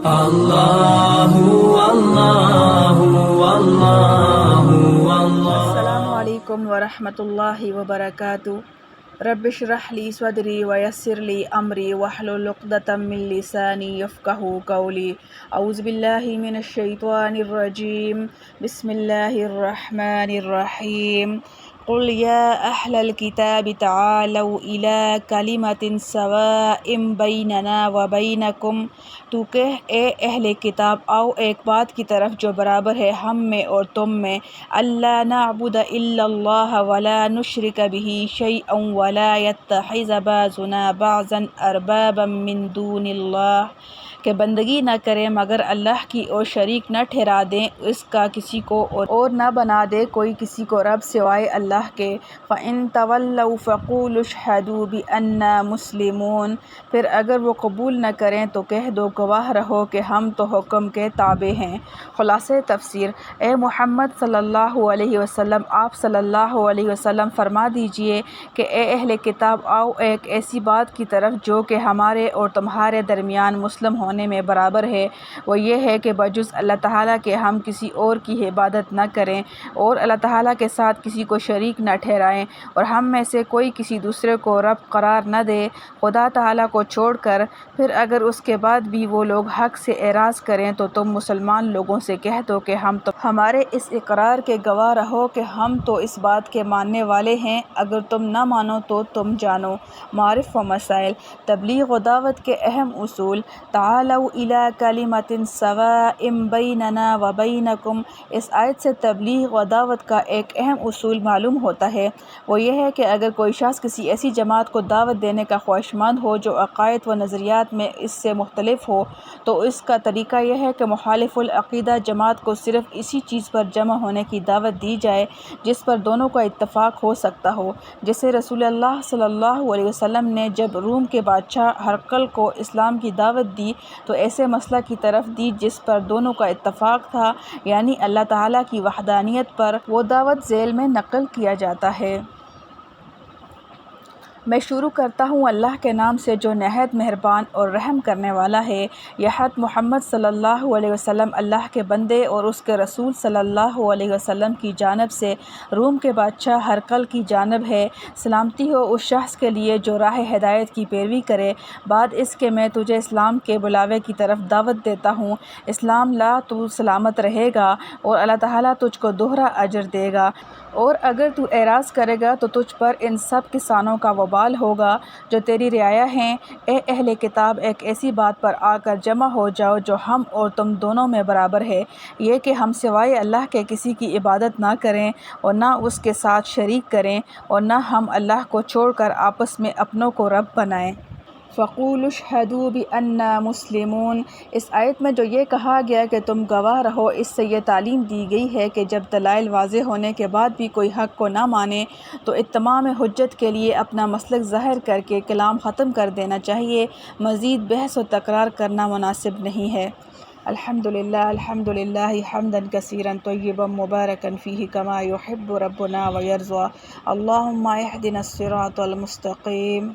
اللہ اللہ اللہ اللہ۔ السلام علیکم ورحمۃ اللہ وبرکاتہ۔ رب اشرح لی صدری ویسر لی امری واحلل عقدۃ من لسانی یفقہوا قولی۔ اعوذ باللہ من الشیطان الرجیم، بسم اللہ الرحمن الرحیم۔ قل یا اہل الکتاب تعالوا الی کلمۃ سواء بیننا وبینکم، تو کہہ اے اہل کتاب آؤ ایک بات کی طرف جو برابر ہے ہم میں اور تم میں، اللہ نعبد الا اللہ ولا نشرک بہ شیئا ولا یتخذ بعضنا بعضا اربابا من دون اللہ، کہ بندگی نہ کریں مگر اللہ کی اور شریک نہ ٹھہرا دیں اس کا کسی کو اور نہ بنا دے کوئی کسی کو رب سوائے اللہ کے۔ فَإِن تَوَلَّوْا فَقُولُوا اشْهَدُوا بِأَنَّا مُسْلِمُونَ، پھر اگر وہ قبول نہ کریں تو کہہ دو گواہ رہو کہ ہم تو حکم کے تابع ہیں۔ خلاصہ تفسیر، اے محمد صلی اللہ علیہ وسلم، آپ صلی اللہ علیہ وسلم فرما دیجئے کہ اے اہل کتاب آؤ ایک ایسی بات کی طرف جو کہ ہمارے اور تمہارے درمیان مسلم ہونے میں برابر ہے، وہ یہ ہے کہ بجز اللہ تعالیٰ کے ہم کسی اور کی عبادت نہ کریں اور اللہ تعالیٰ کے ساتھ کسی کو شریک نہ ٹھہرائیں، اور ہم میں سے کوئی کسی دوسرے کو رب قرار نہ دے خدا تعالیٰ کو چھوڑ کر۔ پھر اگر اس کے بعد بھی وہ لوگ حق سے اعراض کریں تو تم مسلمان لوگوں سے کہہ دو کہ ہم تو ہمارے اس اقرار کے گواہ رہو کہ ہم تو اس بات کے ماننے والے ہیں، اگر تم نہ مانو تو تم جانو۔ معارف و مسائل، تبلیغ و دعوت کے اہم اصول۔ تعالوا الی کلمۃ سواء بیننا وبینکم، اس آیت سے تبلیغ و دعوت کا ایک اہم اصول معلوم ہوتا ہے، وہ یہ ہے کہ اگر کوئی شخص کسی ایسی جماعت کو دعوت دینے کا خواہشمند ہو جو عقائد و نظریات میں اس سے مختلف ہو تو اس کا طریقہ یہ ہے کہ مخالف العقیدہ جماعت کو صرف اسی چیز پر جمع ہونے کی دعوت دی جائے جس پر دونوں کا اتفاق ہو سکتا ہو، جیسے رسول اللہ صلی اللہ علیہ وسلم نے جب روم کے بادشاہ ہرقل کو اسلام کی دعوت دی تو ایسے مسئلہ کی طرف دی جس پر دونوں کا اتفاق تھا، یعنی اللہ تعالیٰ کی وحدانیت پر۔ وہ دعوت ذیل میں نقل کیا جاتا ہے۔ میں شروع کرتا ہوں اللہ کے نام سے جو نہایت مہربان اور رحم کرنے والا ہے۔ یہ خط محمد صلی اللہ علیہ وسلم اللہ کے بندے اور اس کے رسول صلی اللہ علیہ وسلم کی جانب سے روم کے بادشاہ ہرقل کی جانب ہے۔ سلامتی ہو اس شخص کے لیے جو راہ ہدایت کی پیروی کرے، بعد اس کے میں تجھے اسلام کے بلاوے کی طرف دعوت دیتا ہوں۔ اسلام لا تو سلامت رہے گا اور اللہ تعالیٰ تجھ کو دوہرا اجر دے گا، اور اگر تو اعراض کرے گا تو تجھ پر ان سب کسانوں کا وبال ہوگا جو تیری رعایا ہیں۔ اے اہل کتاب، ایک ایسی بات پر آ کر جمع ہو جاؤ جو ہم اور تم دونوں میں برابر ہے، یہ کہ ہم سوائے اللہ کے کسی کی عبادت نہ کریں اور نہ اس کے ساتھ شریک کریں، اور نہ ہم اللہ کو چھوڑ کر آپس میں اپنوں کو رب بنائیں۔ فَقُولُوا اشْهَدُوا بِأَنَّا مُسْلِمُونَ، اس آیت میں جو یہ کہا گیا کہ تم گواہ رہو، اس سے یہ تعلیم دی گئی ہے کہ جب دلائل واضح ہونے کے بعد بھی کوئی حق کو نہ مانے تو اتمام حجت کے لیے اپنا مسلک ظاہر کر کے کلام ختم کر دینا چاہیے، مزید بحث و تکرار کرنا مناسب نہیں ہے۔ الحمدللہ حمدا کثیرا طیبا مبارکا فیہ کما یحب ربنا ویرضی، اللہم اہدنا الصراط المستقیم۔